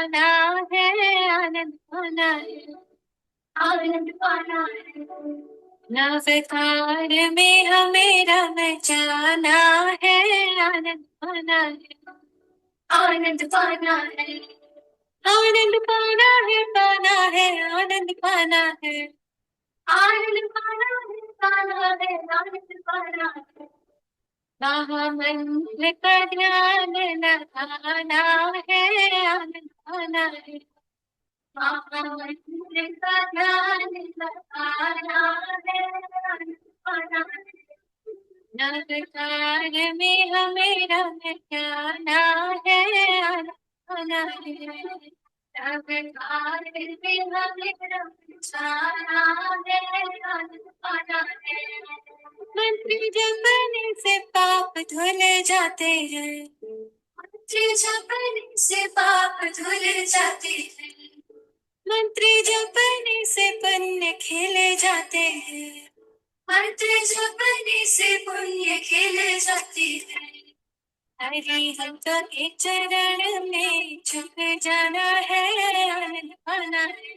पाना है, आनंद पाना है, आनंद पाना है। नवतार में हमें रंग जाना है, आनंद पाना है, आनंद पाना है, आनंद पाना है, पाना है, आनंद पाना है, आनंद पाना है, पाना है, आनंद पाना है। महामंत्र का ध्यान लगाना है, आनंद पाना है, महामंत्र का ध्यान लगाना है, आनंद पाना है। नवतार में हमें रंग जाना है, आनंद पाना है, नवतार में हमें रंग जाना है, आनंद पाना है। मंत्र जपने से पाप धुल जाते हैं, मंत्र जपने से पाप धुल जाते हैं, मंत्र जपने से पुण्य खिल जाते हैं, मंत्र जपने से पुण्य खिल जाते हैं। हरि भक्त के चरण में झुक जाना है, आनंद पाना है,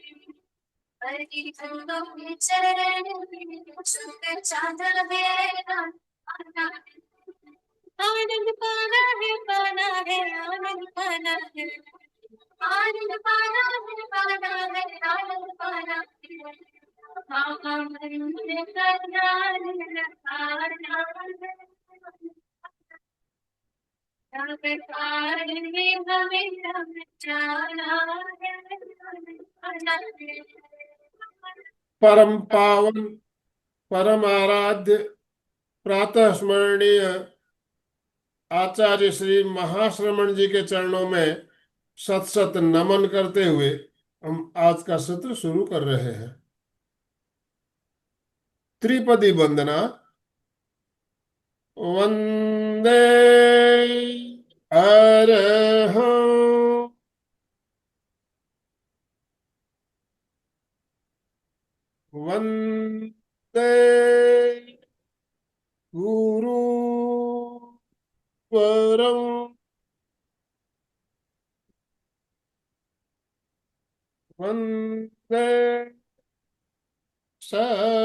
हरि भक्तों के चरण में झुक जाना है, आनंद पाना है, आनंद पाना है, पाना है, आनंद पाना है, आनंद पाना है, पाना है, आनंद पाना है। महामंत्र का ध्यान लगाना है, नवतार में हमें रंग जाना है, आनंद पाना है। परम पावन, परम आराध्य, प्रातः स्मरणीय आचार्य श्री महाश्रमण जी के चरणों में सत सत नमन करते हुए हम आज का सत्र शुरू कर रहे हैं। त्रिपदी वंदना। वंदे अरहं, वंदे गुरु परम, वंदे सत्यम।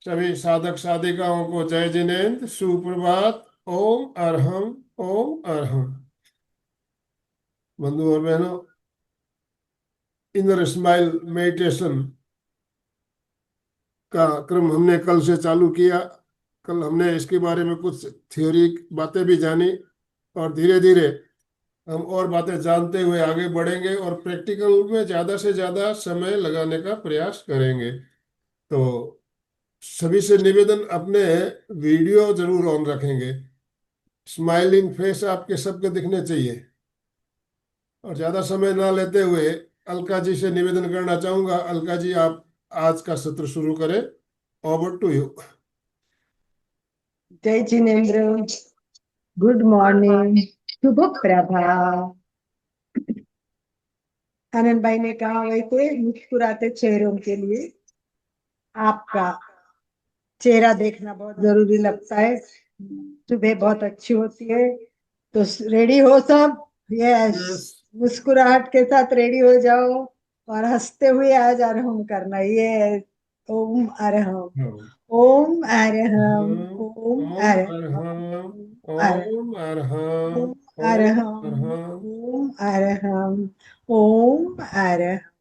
सभी साधक साधिकाओं को जय जिनेन्द्र, सुप्रभात। ओम अरहम, ओम अरहम। बंधु और बहनों, इनर स्माइल मेडिटेशन का क्रम हमने कल से चालू किया। कल हमने इसके बारे में कुछ थ्योरी बातें भी जानी और धीरे धीरे हम और बातें जानते हुए आगे बढ़ेंगे और प्रैक्टिकल में ज़्यादा से ज़्यादा समय लगाने का प्रयास करेंगे। तो सभी से निवेदन, अपने वीडियो जरूर ऑन रखेंगे। स्माइलिंग फेस आपके सबके दिखने चाहिए। और ज़्यादा समय ना लेते हुए अलका जी से निवेदन करना चाहूँगा। अलका जी, आप आज का सत्र शुरू करें। Over to you. जय जिनेन्द्र, गुड मॉर्निंग, शुभ प्रभात। आनंद भाई ने कहा वैसे मुस्कुराते चेहरों के लिए आपका चेहरा देखना बहुत जरूरी लगता है। सुबह बहुत अच्छी होती है। तो रेडी हो सब? यस। यस। मुस्कुराहट के साथ रेडी हो जाओ और हंसते हुए आज आरहम करना। ये ओम अरहम, ओम अरहम, ओम ओम अरहम, अरहम, ओम अरहम, ओम अरहम, ओम ओम अरहम, अरहम। ओम अरहम, ओम अरहम,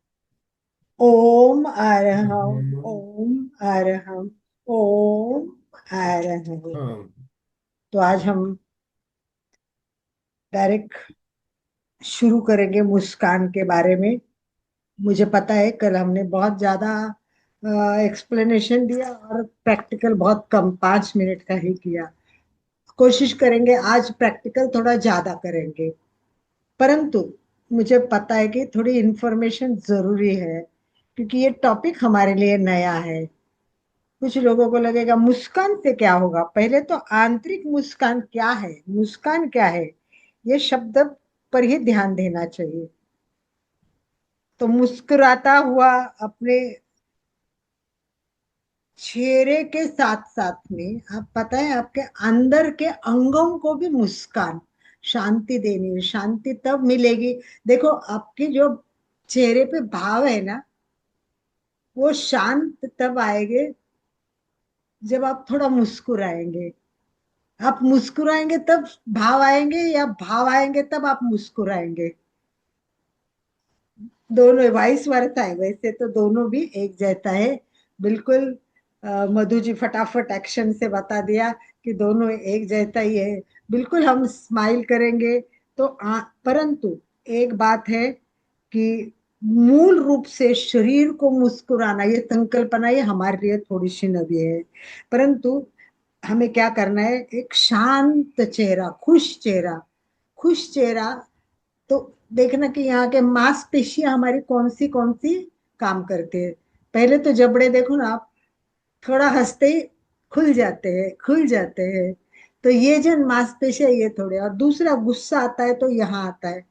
ओम अरहम, ओम अरहम, ओम अरहम। हाँ। तो आज हम डायरेक्ट शुरू करेंगे मुस्कान के बारे में। मुझे पता है कल हमने बहुत ज्यादा एक्सप्लेनेशन दिया और प्रैक्टिकल बहुत कम, 5 मिनट का ही किया। कोशिश करेंगे आज प्रैक्टिकल थोड़ा ज्यादा करेंगे, परंतु मुझे पता है कि थोड़ी इंफॉर्मेशन जरूरी है क्योंकि ये टॉपिक हमारे लिए नया है। कुछ लोगों को लगेगा मुस्कान से क्या होगा। पहले तो आंतरिक मुस्कान क्या है, मुस्कान क्या है, ये शब्द पर ही ध्यान देना चाहिए। तो मुस्कुराता हुआ अपने चेहरे के साथ साथ में आप पता है आपके अंदर के अंगों को भी मुस्कान शांति देनी है। शांति तब मिलेगी, देखो आपकी जो चेहरे पे भाव है ना, वो शांत तब आएंगे जब आप थोड़ा मुस्कुराएंगे। आप मुस्कुराएंगे तब भाव आएंगे, या भाव आएंगे तब आप मुस्कुराएंगे। दोनों वाइस वर्सा है, वैसे तो दोनों भी एक जैसा है। बिल्कुल मधु जी फटाफट एक्शन से बता दिया कि दोनों एक जैसा ही है। बिल्कुल हम स्माइल करेंगे तो परंतु एक बात है कि मूल रूप से शरीर को मुस्कुराना, ये संकल्पना ये हमारे लिए थोड़ी सी नवी है। परंतु हमें क्या करना है, एक शांत चेहरा, खुश चेहरा। खुश चेहरा तो देखना कि यहाँ के मांसपेशियां हमारी कौन सी काम करते हैं। पहले तो जबड़े देखो ना आप, थोड़ा हंसते ही खुल जाते हैं, खुल जाते हैं। तो ये जो मांसपेशियां ये थोड़े, और दूसरा गुस्सा आता है तो यहाँ आता है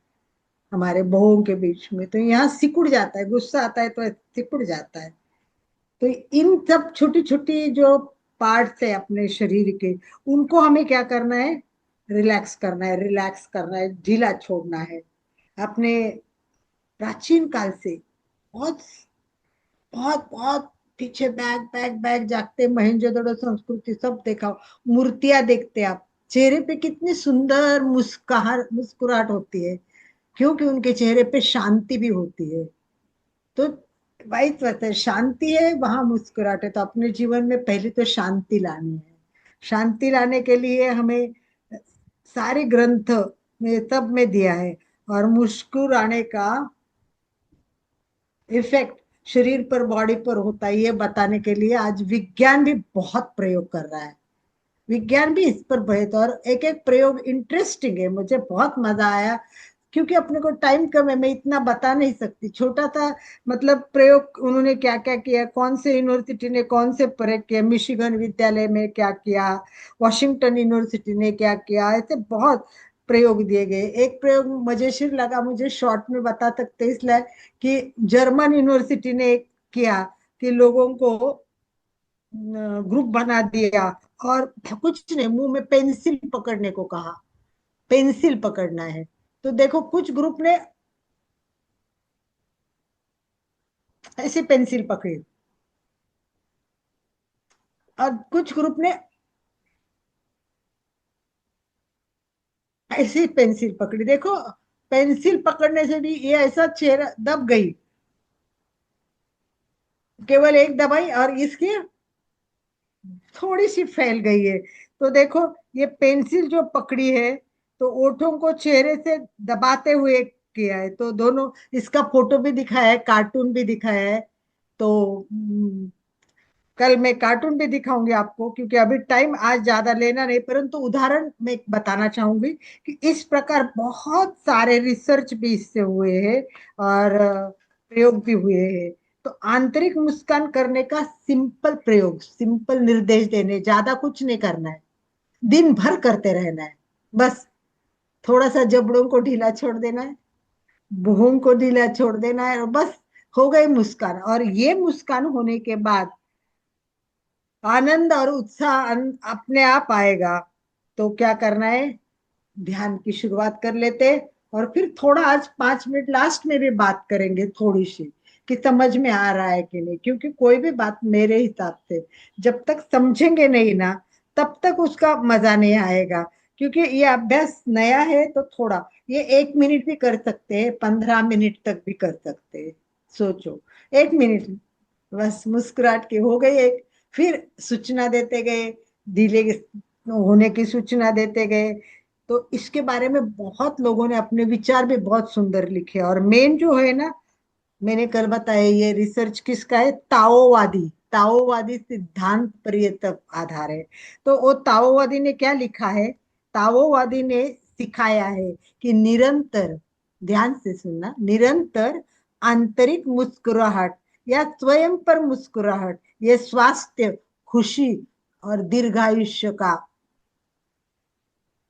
हमारे भौहों के बीच में, तो यहाँ सिकुड़ जाता है। गुस्सा आता है तो सिकुड़ जाता है। तो इन सब छोटी छोटी जो पार्ट्स है अपने शरीर के, उनको हमें क्या करना है, रिलैक्स करना है, रिलैक्स करना है, ढीला छोड़ना है। अपने प्राचीन काल से बहुत बहुत बहुत पीछे बैग बैग बैग जागते मोहनजोदड़ो संस्कृति सब देखा, मूर्तियां देखते आप, चेहरे पे कितनी सुंदर मुस्कुराहट होती है, क्योंकि उनके चेहरे पे शांति भी होती है। तो भाई पता है, शांति है वहां मुस्कुराहट है। तो अपने जीवन में पहले तो शांति लानी है। शांति लाने के लिए हमें सारे ग्रंथ में सब में दिया है। और मुस्कुराने का इफेक्ट शरीर पर, बॉडी पर होता है, ये बताने के लिए आज विज्ञान भी बहुत प्रयोग कर रहा है। विज्ञान भी इस पर बहुत, और एक एक प्रयोग इंटरेस्टिंग है, मुझे बहुत मजा आया। क्योंकि अपने को टाइम कम है, मैं इतना बता नहीं सकती, छोटा था। मतलब प्रयोग उन्होंने क्या क्या किया, कौन से यूनिवर्सिटी ने कौन से प्रयोग किया, मिशिगन विद्यालय में क्या किया, वॉशिंगटन यूनिवर्सिटी ने क्या किया, ऐसे बहुत प्रयोग दिए गए। एक प्रयोग मजेशीर लगा मुझे, शॉर्ट में बता सकते इसलिए कि जर्मन यूनिवर्सिटी ने किया कि लोगों को ग्रुप बना दिया, और कुछ नहीं, मुंह में पेंसिल पकड़ने को कहा, पेंसिल पकड़ना है। तो देखो कुछ ग्रुप ने ऐसे पेंसिल पकड़ी, और कुछ ग्रुप ने ऐसी पेंसिल पकड़ी। देखो पेंसिल पकड़ने से भी ये ऐसा चेहरा दब गई, केवल एक दबाई और इसकी थोड़ी सी फैल गई है। तो देखो ये पेंसिल जो पकड़ी है, तो ओठों को चेहरे से दबाते हुए किया है। तो दोनों, इसका फोटो भी दिखाया है, कार्टून भी दिखाया है। तो कल मैं कार्टून भी दिखाऊंगी आपको, क्योंकि अभी टाइम आज ज्यादा लेना नहीं, परंतु उदाहरण मैं बताना चाहूंगी कि इस प्रकार बहुत सारे रिसर्च भी इससे हुए हैं, और प्रयोग भी हुए हैं। तो आंतरिक मुस्कान करने का सिंपल प्रयोग, सिंपल निर्देश देने, ज्यादा कुछ नहीं करना है, दिन भर करते रहना है। बस थोड़ा सा जबड़ों को ढीला छोड़ देना है, भूहों को ढीला छोड़ देना है, और बस हो गई मुस्कान। और ये मुस्कान होने के बाद आनंद और उत्साह अपने आप आएगा। तो क्या करना है, ध्यान की शुरुआत कर लेते, और फिर थोड़ा आज 5 मिनट लास्ट में भी बात करेंगे थोड़ी सी, कि समझ में आ रहा है कि नहीं। क्योंकि कोई भी बात मेरे हिसाब से जब तक समझेंगे नहीं ना, तब तक उसका मजा नहीं आएगा। क्योंकि ये अभ्यास नया है, तो थोड़ा ये 1 मिनट भी कर सकते हैं, 15 मिनट तक भी कर सकते हैं। सोचो 1 मिनट, बस मुस्कुराहट की हो गई एक, फिर सूचना देते गए, ढीले होने की सूचना देते गए। तो इसके बारे में बहुत लोगों ने अपने विचार भी बहुत सुंदर लिखे। और मेन जो है ना, मैंने कल बताया, ये रिसर्च किसका है, ताओवादी, ताओवादी सिद्धांत पर ये तब आधार है। तो वो ताओवादी ने क्या लिखा है, ताओवादी ने सिखाया है कि निरंतर, ध्यान से सुनना, निरंतर आंतरिक मुस्कुराहट या स्वयं पर मुस्कुराहट, ये स्वास्थ्य, खुशी और दीर्घायुष्य का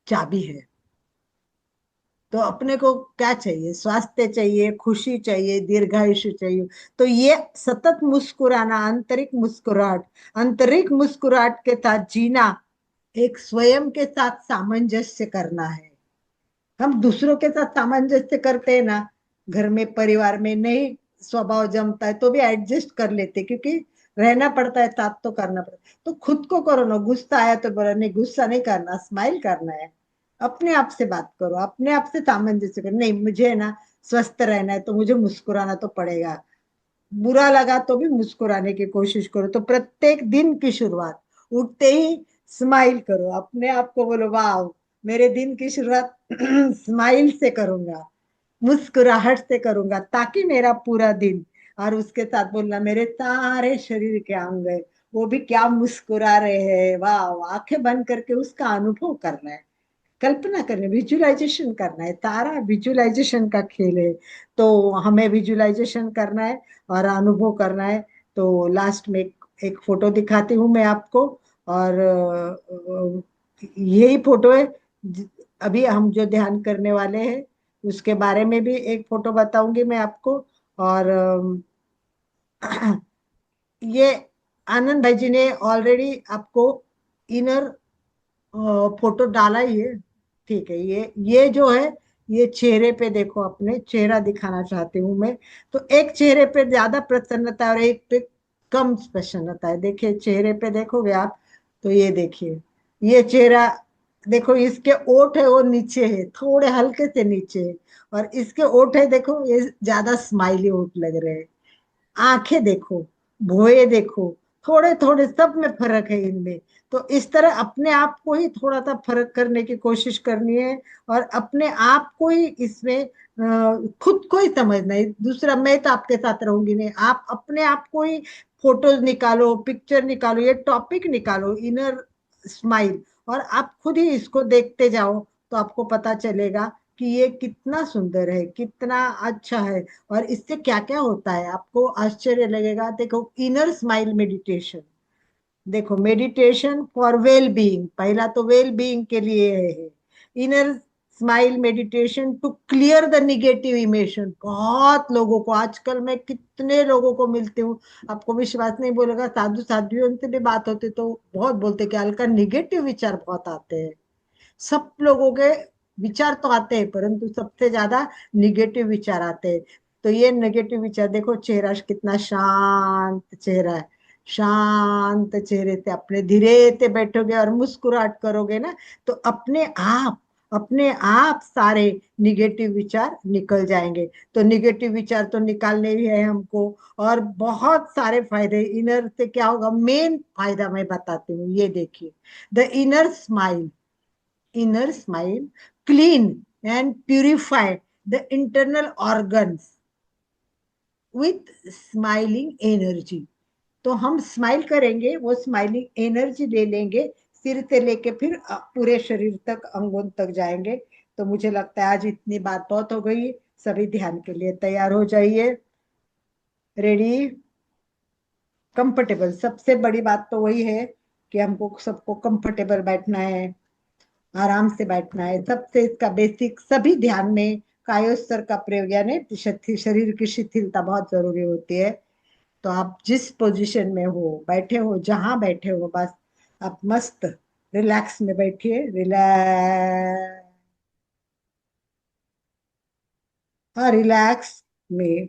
चाबी है। तो अपने को क्या चाहिए? स्वास्थ्य चाहिए, खुशी चाहिए, दीर्घायुष्य चाहिए। तो ये सतत मुस्कुराना, आंतरिक मुस्कुराहट के साथ जीना, एक स्वयं के साथ सामंजस्य करना है। हम दूसरों के साथ सामंजस्य करते हैं ना, घर में परिवार में नहीं स्वभाव जमता है तो भी एडजस्ट कर लेते, क्योंकि रहना पड़ता है, साथ तो करना पड़ता है। तो खुद को करो ना, गुस्सा आया तो बोला नहीं, गुस्सा नहीं करना, स्माइल करना है। अपने आप से बात करो, अपने आप से सामंजस्य करो, नहीं मुझे है ना स्वस्थ रहना है तो मुझे मुस्कुराना तो पड़ेगा। बुरा लगा तो भी मुस्कुराने की कोशिश करो। तो प्रत्येक दिन की शुरुआत उठते ही स्माइल करो, अपने आप को बोलो वाह, मेरे दिन की शुरुआत स्माइल से करूंगा, मुस्कुराहट से करूंगा, ताकि मेरा पूरा दिन। और उसके साथ बोलना, मेरे सारे शरीर के अंग है वो भी क्या मुस्कुरा रहे हैं, वाह। आंखें बंद करके उसका अनुभव करना है, कल्पना करनी, विजुअलाइजेशन करना है। सारा विजुअलाइजेशन का खेल है। तो हमें विजुअलाइजेशन करना है और अनुभव करना है। तो लास्ट में एक फोटो दिखाती हूँ मैं आपको। और यही फोटो है। अभी हम जो ध्यान करने वाले हैं उसके बारे में भी एक फोटो बताऊंगी मैं आपको। और ये आनंद भाई जी ने ऑलरेडी आपको इनर फोटो डाला ही है। ठीक है, ये जो है, ये चेहरे पे देखो, अपने चेहरा दिखाना चाहती हूँ मैं। तो एक चेहरे पे ज्यादा प्रसन्नता और एक पे कम प्रसन्नता है। देखिए चेहरे पे देखोगे आप, तो ये देखिए, ये चेहरा देखो, इसके ओठ है वो नीचे है, थोड़े हल्के से नीचे है। और इसके ओठ है देखो, ये ज्यादा स्माइली ओठ लग रहे हैं। आंखें देखो, भौहें देखो, थोड़े थोड़े सब में फर्क है इनमें। तो इस तरह अपने आप को ही थोड़ा सा फर्क करने की कोशिश करनी है। और अपने आप को ही इसमें खुद को ही समझना है। दूसरा, मैं तो आपके साथ रहूंगी नहीं, आप अपने आप को ही फोटोज निकालो, पिक्चर निकालो, ये टॉपिक निकालो, इनर स्माइल। और आप खुद ही इसको देखते जाओ, तो आपको पता चलेगा कि ये कितना सुंदर है, कितना अच्छा है। और इससे क्या क्या होता है आपको आश्चर्य लगेगा। देखो, इनर स्माइल मेडिटेशन, देखो मेडिटेशन फॉर वेल बीइंग, पहला तो वेल बीइंग के लिए है। Inner smile meditation to clear the negative emotion. बहुत लोगों को आजकल, मैं कितने लोगों को मिलती हूँ, आपको विश्वास नहीं बोलेगा, साधु साध्वियों से भी बात होती तो बहुत बोलते कि हल्का निगेटिव विचार बहुत आते हैं। सब लोगों के विचार तो आते हैं, परंतु सबसे ज्यादा निगेटिव विचार आते हैं। तो ये नेगेटिव विचार देखो, चेहरा कितना शांत चेहरा है। शांत चेहरे से अपने धीरे से बैठोगे और मुस्कुराहट करोगे ना, तो अपने आप सारे निगेटिव विचार निकल जाएंगे। तो निगेटिव विचार तो निकालने ही है हमको। और बहुत सारे फायदे इनर से क्या होगा, मेन फायदा मैं बताती हूँ, ये देखिए। The inner smile clean and purify the internal organs with smiling energy। तो हम स्माइल करेंगे, वो स्माइलिंग एनर्जी ले लेंगे, सिर से लेके फिर पूरे शरीर तक, अंगों तक जाएंगे। तो मुझे लगता है आज इतनी बात बहुत हो गई। सभी ध्यान के लिए तैयार हो जाइए। रेडी, कंफर्टेबल, सबसे बड़ी बात तो वही है कि हमको सबको कंफर्टेबल बैठना है, आराम से बैठना है। सबसे इसका बेसिक, सभी ध्यान में कायोस्तर का प्रयोग, यानी शरीर की शिथिलता बहुत जरूरी होती है। तो आप जिस पोजीशन में हो, बैठे हो, जहां बैठे हो, बस आप मस्त रिलैक्स में बैठिए, रिलैक्स। हाँ, रिलैक्स में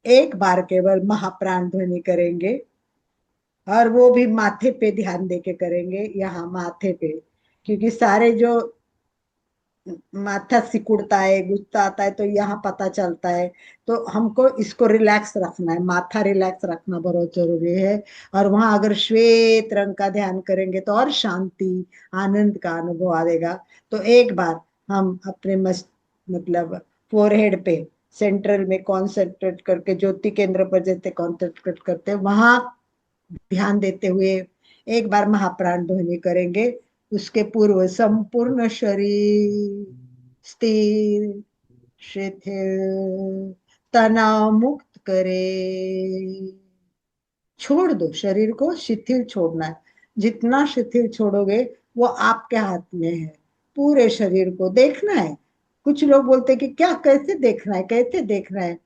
एक बार केवल महाप्राण ध्वनि करेंगे। और वो भी माथे पे ध्यान देके करेंगे, यहाँ माथे पे। क्योंकि सारे जो माथा सिकुड़ता है, गुस्सा आता है, तो यहाँ पता चलता है। तो हमको इसको रिलैक्स रखना है, माथा रिलैक्स रखना बहुत जरूरी है। और वहां अगर श्वेत रंग का ध्यान करेंगे तो और शांति, आनंद का अनुभव आएगा। तो एक बार हम अपने मतलब फोरहेड पे सेंट्रल में कॉन्सेंट्रेट करके, ज्योति केंद्र पर जैसे कॉन्सेंट्रेट करते हैं, वहां ध्यान देते हुए एक बार महाप्राण ध्वनि करेंगे। उसके पूर्व संपूर्ण शरीर स्थिर, शिथिल, तनाव मुक्त करे। छोड़ दो, शरीर को शिथिल छोड़ना है। जितना शिथिल छोड़ोगे वो आपके हाथ में है। पूरे शरीर को देखना है, कुछ लोग बोलते हैं कि क्या कैसे देखना है, कैसे देखना है,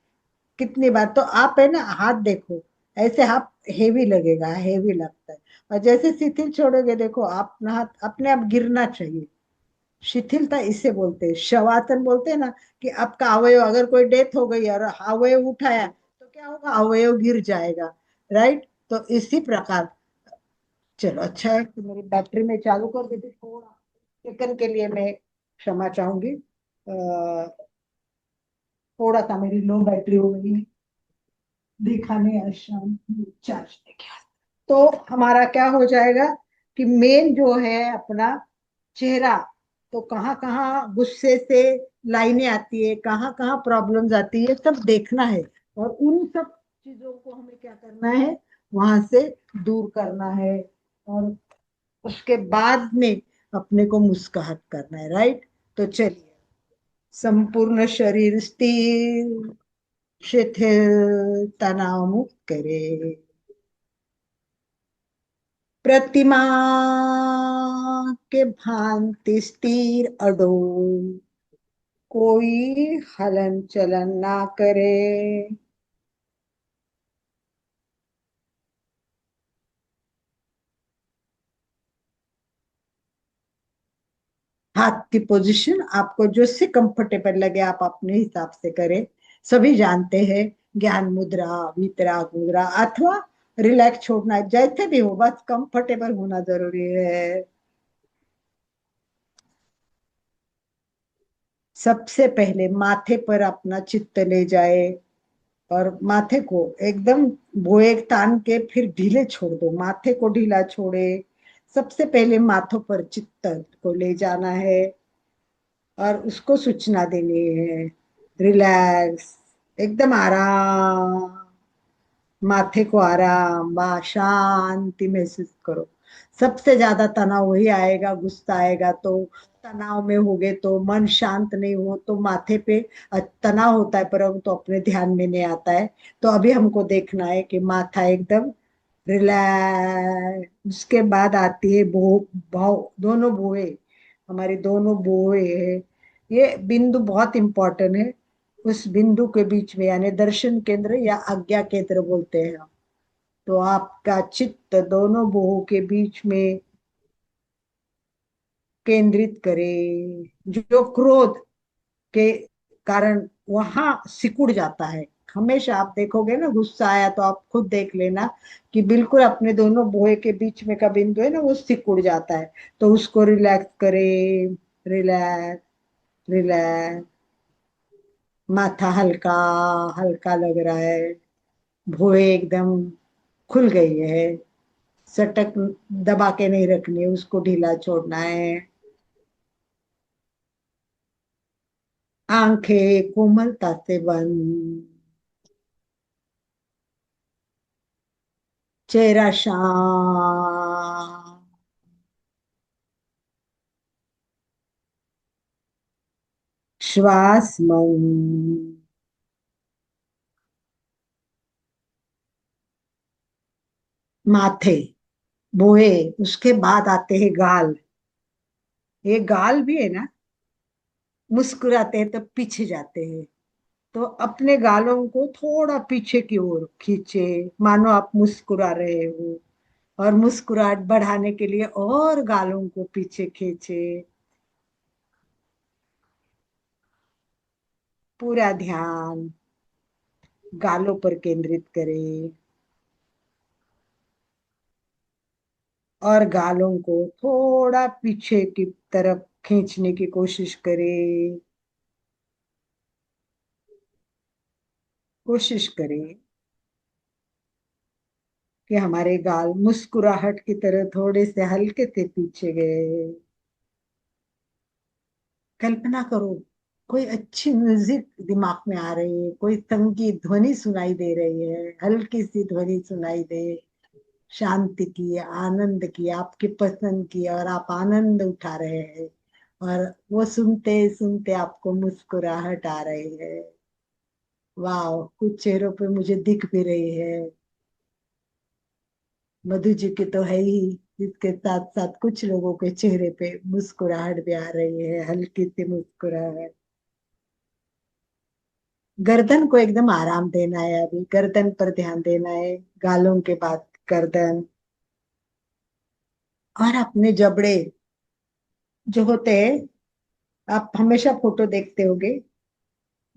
कितनी बार। तो आप है ना हाथ देखो, ऐसे हाथ हेवी लगेगा, हेवी लगता है। और जैसे शिथिल छोड़ोगे, देखो आप अपना हाथ अपने आप गिरना चाहिए। शिथिलता इसे बोलते हैं, शवासन बोलते हैं ना, कि आपका अवयव, अगर कोई डेथ हो गई और अवयव उठाया तो क्या होगा, अवयव गिर जाएगा। राइट। तो इसी प्रकार, चलो अच्छा है कि मेरी बैटरी में चालू कर देती, थोड़ा सेकंड के लिए मैं क्षमा चाहूंगी। थोड़ा सा मेरी लो बैटरी हो गई है, दिखाने शाम चार्ज देखिए। तो हमारा क्या हो जाएगा कि मेन जो है अपना चेहरा, तो कहाँ कहाँ गुस्से से लाइनें आती है, कहाँ कहाँ प्रॉब्लम्स आती है, सब देखना है। और उन सब चीजों को हमें क्या करना है, वहां से दूर करना है। और उसके बाद में अपने को मुस्कुराहट करना है। राइट। तो चलिए, संपूर्ण शरीर स्थिर, शिथिल, तनाव मुक्त करे। प्रतिमा के भांति स्थिर अडोल, कोई हलन चलन ना करे। हाथ की पोजीशन आपको जो से कंफर्टेबल लगे आप अपने हिसाब से करें। सभी जानते हैं, ज्ञान मुद्रा, वितराग मुद्रा, अथवा रिलैक्स छोड़ना, जैसे भी हो, बस कंफर्टेबल होना जरूरी है। सबसे पहले माथे पर अपना चित्त ले जाए, और माथे को एकदम बोए तान के फिर ढीले छोड़ दो, माथे को ढीला छोड़े। सबसे पहले माथों पर चित्त को ले जाना है और उसको सूचना देनी है, रिलैक्स, एकदम आराम। माथे को आराम बा शांति महसूस करो। सबसे ज्यादा तनाव वही आएगा, गुस्सा आएगा तो, तनाव में होगे तो, मन शांत नहीं हो तो माथे पे तनाव होता है, पर तो अपने ध्यान में नहीं आता है। तो अभी हमको देखना है कि माथा एकदम रिलैक्स। उसके बाद आती है भो भाव, दोनों भुए, हमारी दोनों भुए है। ये बिंदु बहुत इंपॉर्टेंट है। उस बिंदु के बीच में, यानी दर्शन केंद्र या आज्ञा केंद्र बोलते हैं हम। तो आपका चित्त दोनों भुवों के बीच में केंद्रित करे। जो क्रोध के कारण वहां सिकुड़ जाता है, हमेशा आप देखोगे ना, गुस्सा आया तो आप खुद देख लेना कि बिल्कुल अपने दोनों भुए के बीच में का बिंदु है ना, वो सिकुड़ जाता है। तो उसको रिलैक्स करे, रिलैक्स, रिलैक्स। माथा हल्का हल्का लग रहा है, भुए एकदम खुल गई है। सटक दबा के नहीं रखनी है, उसको ढीला छोड़ना है। आंखें कोमलता से बंद, चेहरा शांत, श्वास मंद। माथे, बोए, उसके बाद आते हैं गाल। ये गाल भी है ना, मुस्कुराते हैं तो पीछे जाते हैं। तो अपने गालों को थोड़ा पीछे की ओर खींचे, मानो आप मुस्कुरा रहे हो। और मुस्कुराहट बढ़ाने के लिए और गालों को पीछे खींचे। पूरा ध्यान गालों पर केंद्रित करें, और गालों को थोड़ा पीछे की तरफ खींचने की कोशिश करें। कोशिश करें कि हमारे गाल मुस्कुराहट की तरह थोड़े से हल्के से पीछे गए। कल्पना करो, कोई अच्छी म्यूजिक दिमाग में आ रही है, कोई संगीत ध्वनि सुनाई दे रही है, हल्की सी ध्वनि सुनाई दे, शांति की, आनंद की, आपकी पसंद की, और आप आनंद उठा रहे हैं। और वो सुनते सुनते आपको मुस्कुराहट आ रही है। वाह, कुछ चेहरों पे मुझे दिख भी रही है। मधु जी की तो है ही, इसके साथ साथ कुछ लोगों के चेहरे पे मुस्कुराहट भी आ रही है, हल्की सी मुस्कुराहट। गर्दन को एकदम आराम देना है, अभी गर्दन पर ध्यान देना है, गालों के बाद गर्दन। और अपने जबड़े जो होते हैं, आप हमेशा फोटो देखते होगे,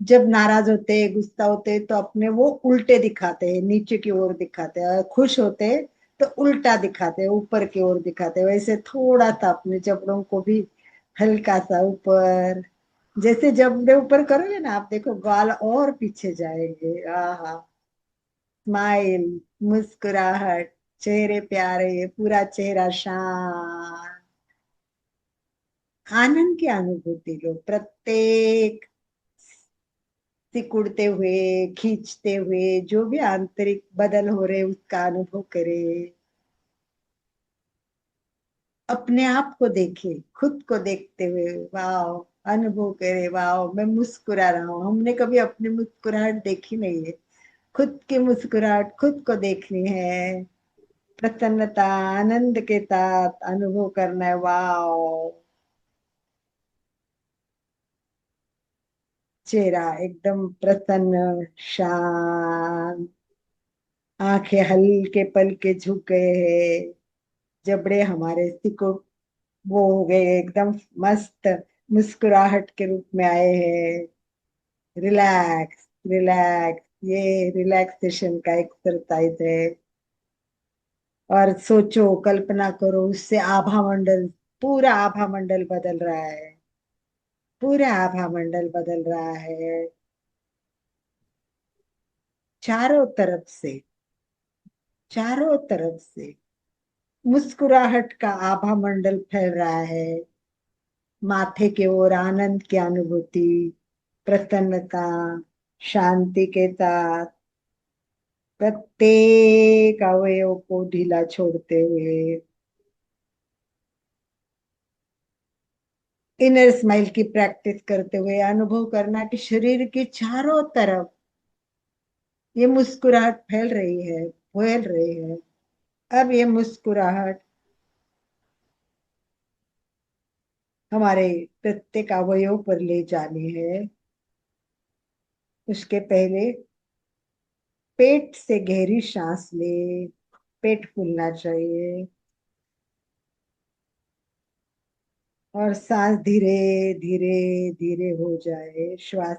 जब नाराज होते हैं, गुस्सा होते हैं, तो अपने वो उल्टे दिखाते हैं, नीचे की ओर दिखाते हैं, और खुश होते हैं तो उल्टा दिखाते हैं, ऊपर की ओर दिखाते हैं। वैसे थोड़ा सा अपने जबड़ों को भी हल्का सा ऊपर, जैसे जबड़े ऊपर करोगे ना आप, देखो गाल और पीछे जाएंगे। आहा, स्माइल, मुस्कुराहट, चेहरे प्यारे, पूरा चेहरा शांत। आनंद की अनुभूति लो, प्रत्येक सिकुड़ते हुए, खींचते हुए, जो भी आंतरिक बदल हो रहे उसका अनुभव करे। अपने आप को देखे, खुद को देखते हुए वाह अनुभव करे, वाह मैं मुस्कुरा रहा हूँ। हमने कभी अपनी मुस्कुराहट देखी नहीं है, खुद की मुस्कुराहट खुद को देखनी है। प्रसन्नता, आनंद के साथ अनुभव करना है। वाह, चेहरा एकदम प्रसन्न, शांत, आंखें हल्के पलके झुक गए हैं, जबड़े हमारे सिकुड़ वो हो गए, एकदम मस्त मुस्कुराहट के रूप में आए हैं। रिलैक्स, रिलैक्स, ये रिलैक्सेशन का एक्सरसाइज है। और सोचो, कल्पना करो, उससे आभा मंडल, पूरा आभा मंडल बदल रहा है, पूरा आभा मंडल बदल रहा है, चारों तरफ से, चारों तरफ से मुस्कुराहट का आभा मंडल फैल रहा है। माथे के ओर आनंद की अनुभूति, प्रसन्नता, शांति के साथ प्रत्येक अवयव को ढीला छोड़ते हुए, इनर स्माइल की प्रैक्टिस करते हुए अनुभव करना कि शरीर के चारों तरफ ये मुस्कुराहट फैल रही है, फैल रही है। अब ये मुस्कुराहट हमारे प्रत्येक अवयव पर ले जानी है। उसके पहले पेट से गहरी सांस ले, पेट फूलना चाहिए, और सांस धीरे धीरे धीरे हो जाए। श्वास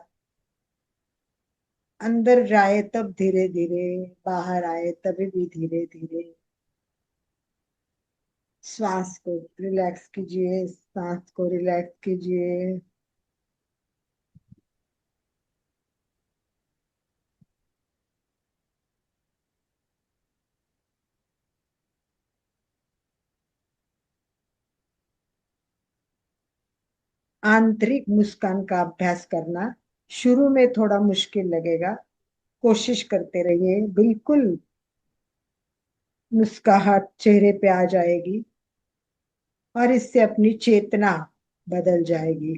अंदर जाए तब धीरे धीरे, बाहर आए तभी भी धीरे धीरे। श्वास को रिलैक्स कीजिए, सांस को रिलैक्स कीजिए। आंतरिक मुस्कान का अभ्यास करना शुरू में थोड़ा मुश्किल लगेगा, कोशिश करते रहिए, बिल्कुल मुस्कुराहट चेहरे पे आ जाएगी, और इससे अपनी चेतना बदल जाएगी,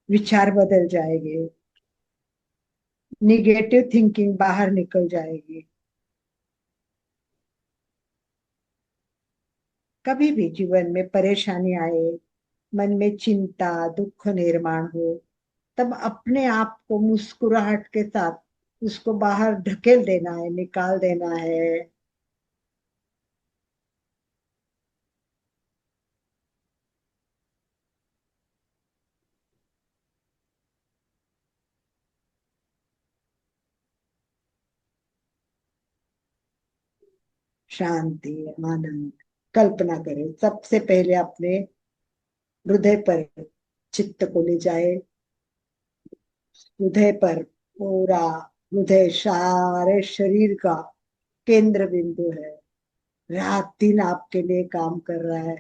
विचार बदल जाएंगे, निगेटिव थिंकिंग बाहर निकल जाएगी। कभी भी जीवन में परेशानी आए, मन में चिंता, दुख निर्माण हो, तब अपने आप को मुस्कुराहट के साथ उसको बाहर ढकेल देना है, निकाल देना है। शांति, आनंद, कल्पना करें, सबसे पहले अपने हृदय पर चित्त को ले जाए। हृदय पर पूरा, हृदय सारे शरीर का केंद्र बिंदु है, रात दिन आपके लिए काम कर रहा है।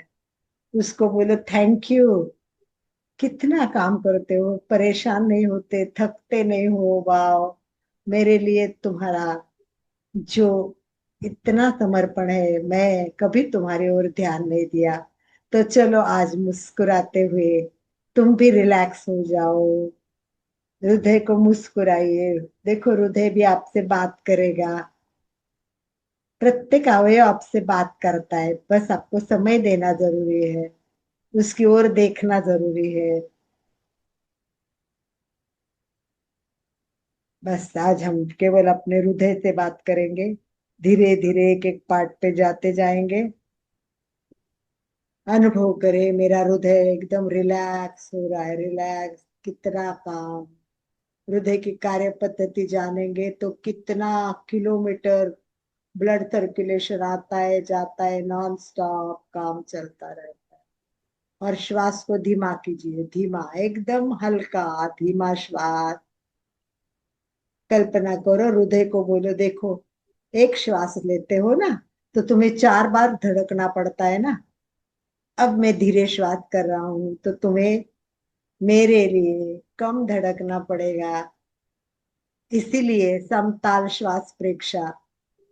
उसको बोलो थैंक यू, कितना काम करते हो, परेशान नहीं होते, थकते नहीं हो। वाओ, मेरे लिए तुम्हारा जो इतना समर्पण है, मैं कभी तुम्हारी ओर ध्यान नहीं दिया। तो चलो आज मुस्कुराते हुए तुम भी रिलैक्स हो जाओ, हृदय को मुस्कुराइए। देखो हृदय भी आपसे बात करेगा, प्रत्येक अवयव आपसे बात करता है, बस आपको समय देना जरूरी है, उसकी ओर देखना जरूरी है। बस आज हम केवल अपने हृदय से बात करेंगे, धीरे धीरे एक एक पार्ट पे जाते जाएंगे। अनुभव करें मेरा हृदय एकदम रिलैक्स हो रहा है, रिलैक्स, कितना काम। हृदय की कार्य पद्धति जानेंगे तो कितना किलोमीटर ब्लड सर्कुलेशन आता है जाता है, नॉन स्टॉप काम चलता रहता है। और श्वास को धीमा कीजिए, धीमा, एकदम हल्का धीमा श्वास। कल्पना करो, हृदय को बोलो, देखो एक श्वास लेते हो ना तो तुम्हें 4 बार धड़कना पड़ता है ना। अब मैं धीरे श्वास कर रहा हूं तो तुम्हें मेरे लिए कम धड़कना पड़ेगा। इसीलिए समताल श्वास प्रेक्षा,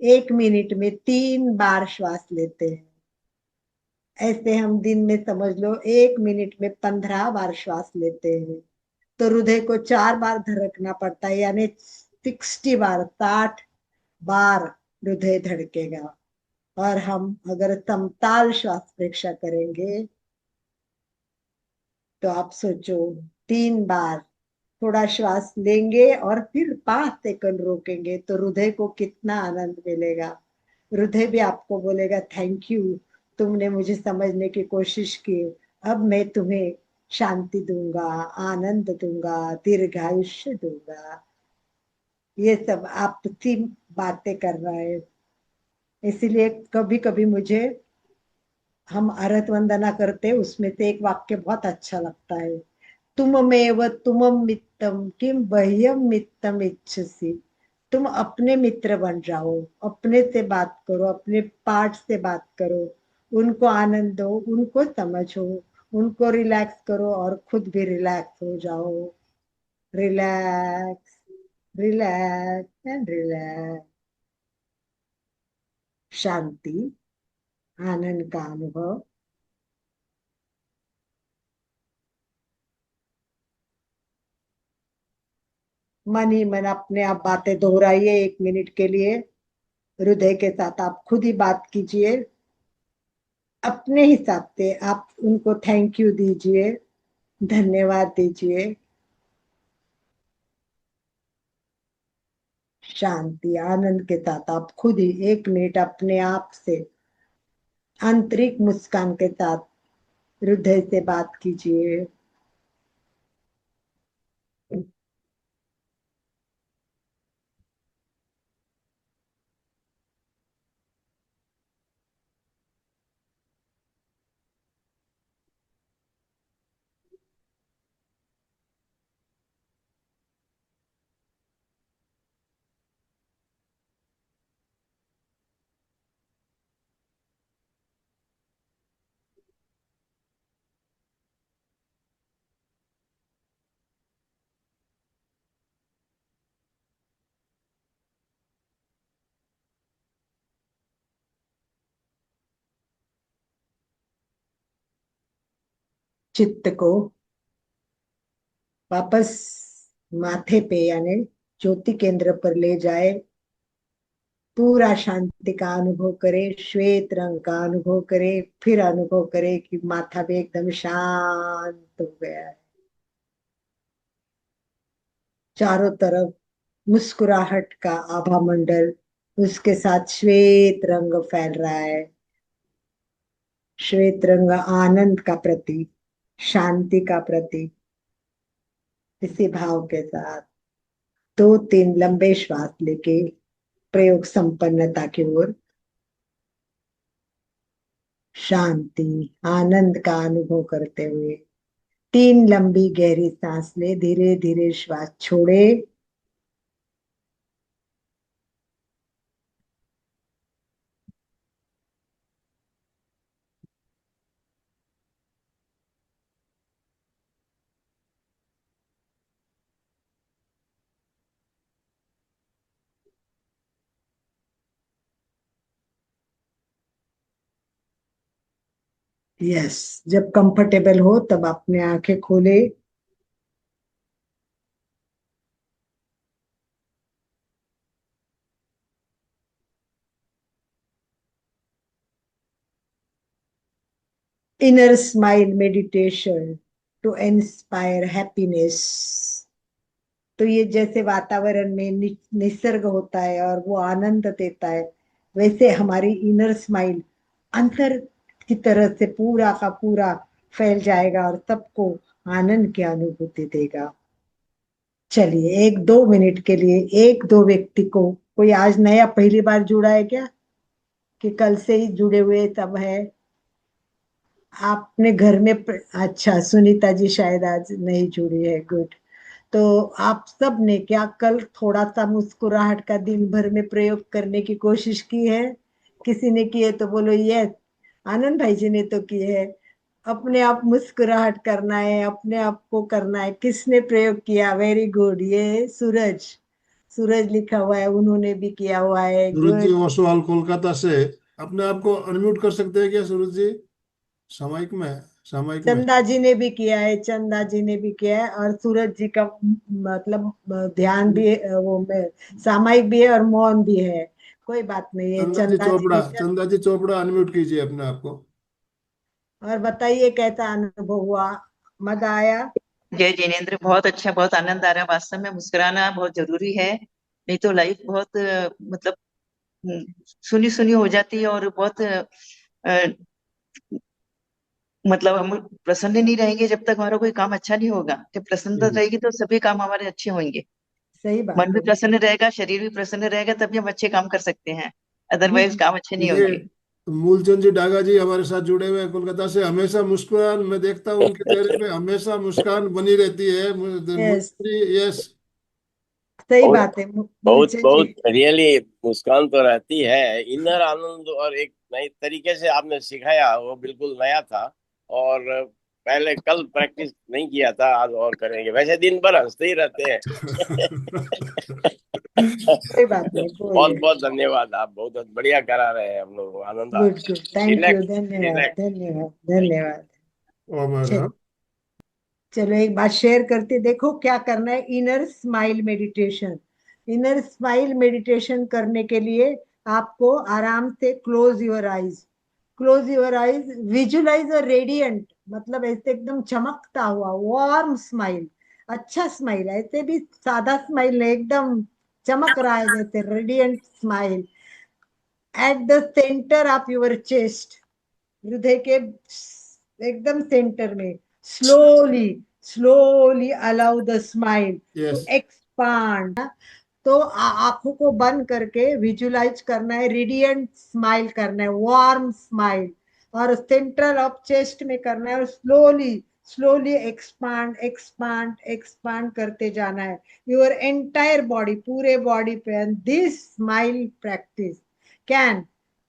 1 मिनट में 3 बार श्वास लेते हैं। ऐसे हम दिन में समझ लो 1 मिनट में 15 बार श्वास लेते हैं। तो हृदय को 4 बार धड़कना पड़ता है, यानी 60 बार, 60 बार हृदय धड़केगा। और हम अगर समताल श्वास प्रेक्षा करेंगे तो आप सोचो, 3 बार थोड़ा श्वास लेंगे और फिर 5 सेकंड रोकेंगे तो हृदय को कितना आनंद मिलेगा। हृदय भी आपको बोलेगा थैंक यू, तुमने मुझे समझने की कोशिश की। अब मैं तुम्हें शांति दूंगा, आनंद दूंगा, दीर्घायुष्य दूंगा। ये सब आपसी बातें कर रहा है। इसीलिए कभी कभी मुझे, हम आरत वंदना करते उसमें से एक वाक्य बहुत अच्छा लगता है, तुममेव तुमम मित्तम किम बह्यम मित्तम इच्छसि। तुम अपने मित्र बन जाओ, अपने से बात करो, अपने पार्ट से बात करो, उनको आनंद दो, उनको समझो, उनको रिलैक्स करो और खुद भी रिलैक्स हो जाओ। Relax, relax and relax. शांति, आनंद का अनुभव। मन ही मन अपने आप बातें दोहराइए 1 मिनट के लिए। हृदय के साथ आप खुद ही बात कीजिए, अपने हिसाब से आप उनको थैंक यू दीजिए, धन्यवाद दीजिए। शांति आनंद के साथ आप खुद ही 1 मिनट अपने आप से आंतरिक मुस्कान के साथ हृदय से बात कीजिए। चित्त को वापस माथे पे यानी ज्योति केंद्र पर ले जाए, पूरा शांति का अनुभव करे, श्वेत रंग का अनुभव करे, फिर अनुभव करे कि माथा भी एकदम शांत हो गया है। चारों तरफ मुस्कुराहट का आभा मंडल, उसके साथ श्वेत रंग फैल रहा है। श्वेत रंग आनंद का प्रतीक, शांति का प्रतीक। इसी भाव के साथ 2-3 लंबे श्वास लेके प्रयोग संपन्नता की ओर। शांति आनंद का अनुभव करते हुए 3 लंबी गहरी सांस ले, धीरे धीरे श्वास छोड़े। यस, जब कंफर्टेबल हो तब अपने आंखें खोले। Inner smile meditation to inspire happiness तो ये जैसे वातावरण में निसर्ग होता है और वो आनंद देता है, वैसे हमारी इनर स्माइल अंदर की तरह से पूरा का पूरा फैल जाएगा और सबको आनंद की अनुभूति देगा। चलिए 1-2 मिनट के लिए एक दो व्यक्ति को, कोई आज नया पहली बार जुड़ा है क्या, कि कल से ही जुड़े हुए सब है आपने घर में अच्छा, सुनीता जी शायद आज नहीं जुड़ी है, गुड। तो आप सब ने क्या कल थोड़ा सा मुस्कुराहट का दिन भर में प्रयोग करने की कोशिश की है? किसी ने की है तो बोलो यस। आनंद भाई जी ने तो की है। अपने आप मुस्कुराहट करना है, अपने आप को करना है। किसने प्रयोग किया? वेरी गुड, ये सूरज, सूरज लिखा हुआ है, उन्होंने भी किया हुआ है, सूरज जी गुड। ओसवाल कोलकाता से। अपने आप को अनम्यूट कर सकते हैं क्या सूरज जी? सामायिक में, सामायिक में। चंदा जी ने भी किया है, चंदा जी ने भी किया है, और सूरज जी का मतलब ध्यान भी वो सामायिक भी है और मौन भी है। कोई बात नहीं है, चंदा जी चंदा जी चोपड़ा, ने चंदा जी चोपड़ा अनम्यूट कीजिए अपने आप को। और बताइए कैसा अनुभव हुआ, मजा आया? जय जिनेन्द्र, बहुत अच्छा, बहुत आनंद आ रहा है। वास्तव में मुस्कुराना बहुत जरूरी है, नहीं तो लाइफ बहुत मतलब सुनी सुनी हो जाती है, और बहुत मतलब हम प्रसन्न नहीं रहेंगे जब तक हमारा कोई काम अच्छा नहीं होगा। जब प्रसन्नता हम्म, रहेगी तो सभी काम हमारे अच्छे होंगे। सही मन बात भी है। प्रसन्न रहेगा, शरीर भी प्रसन्न रहेगा, तभी हम अच्छे काम कर सकते हैं, अदरवाइज काम अच्छे नहीं ये होंगे। मूलचंद जी डागा जी हमारे साथ जुड़े हुए हैं कोलकाता से। हमेशा मुस्कुरान, मैं देखता हूँ उनके चेहरे पे हमेशा मुस्कान बनी रहती है। यस, मूलचंद जी, यस। सही बहुत बात है, बहुत मूलचंद जी। बहुत रियली मुस्कान तो रहती है, इनर आनंद, और एक नई तरीके से आपने सिखाया, वो बिल्कुल नया था। और पहले कल प्रैक्टिस नहीं किया था, आज और करेंगे। वैसे दिन भर हंसते ही रहते हैं। कोई बात नहीं, बहुत बोलिए। बहुत धन्यवाद, आप बहुत बढ़िया करा रहे हैं, हम लोग आनंद आ good good, thank you, relax धन्यवाद रिलैक्स। धन्यवाद थैंक यू। धन्यवाद। और चलिए, चलो एक बात शेयर करते, देखो क्या करना है। Inner smile meditation, inner smile meditation करने के लिए आपको आराम से close your eyes, close your eyes, visualise a radiant, मतलब ऐसे एकदम चमकता हुआ वार्म स्माइल, अच्छा स्माइल, ऐसे भी सादा स्माइल नहीं, एकदम चमक रहा है जैसे radiant smile, at the centre of your chest, हृदय के एकदम सेंटर में। Slowly slowly allow the smile to yes, expand. तो आंखों को बंद करके विजुलाइज करना है, रेडियंट स्माइल करना है, वार्म स्माइल, और सेंट्रल ऑफ चेस्ट में करना है, और slowly slowly expand expand expand करते जाना है योर एंटायर बॉडी, पूरे बॉडी पे। And this smile practice can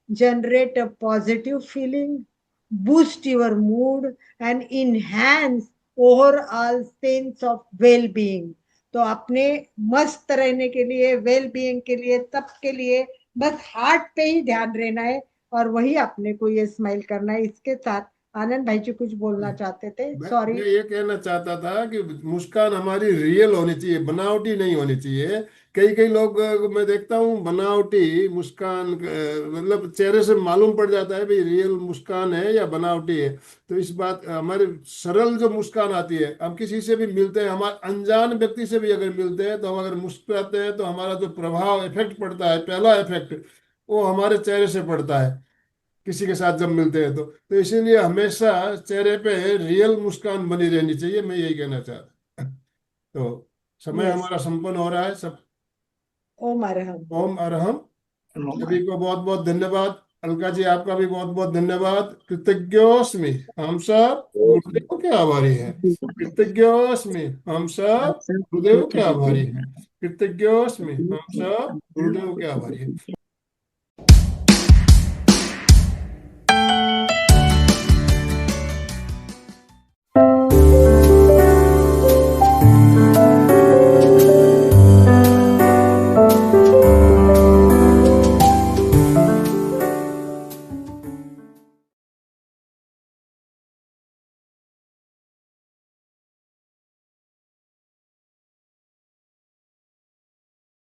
generate a positive feeling, boost your mood, and enhance overall sense of well-being। तो अपने मस्त रहने के लिए, वेल बीइंग के लिए, सबके लिए बस हार्ट पे ही ध्यान रहना है, और वही अपने को ये स्माइल करना है। इसके साथ आनंद भाई जी कुछ बोलना चाहते थे, मैं सॉरी। ये कहना चाहता था कि मुस्कान हमारी रियल होनी चाहिए, बनावटी नहीं होनी चाहिए। कई कई लोग मैं देखता हूँ बनावटी मुस्कान, मतलब चेहरे से मालूम पड़ जाता है भाई रियल मुस्कान है या बनावटी है। तो इस बात, हमारे सरल जो मुस्कान आती है, हम किसी से भी मिलते हैं, हमारे अनजान व्यक्ति से भी अगर मिलते हैं, तो हम अगर मुस्कुराते हैं तो हमारा जो प्रभाव इफेक्ट पड़ता है, पहला इफेक्ट वो हमारे चेहरे से पड़ता है किसी के साथ जब मिलते हैं। तो इसीलिए हमेशा चेहरे पे रियल मुस्कान बनी रहनी चाहिए, मैं यही कहना चाहता। तो समय यस, हमारा संपन्न हो रहा है सब। ओम अरहम। ओम अरहम। सभी को बहुत बहुत धन्यवाद। अलका जी आपका भी बहुत बहुत धन्यवाद। कृतज्ञोस्मि, हम सब गुरुदेव के आभारी हैं। कृतज्ञोस्मि, हम सब गुरुदेव के आभारी हैं। कृतज्ञोस्मि, हम सब गुरुदेव के आभारी हैं।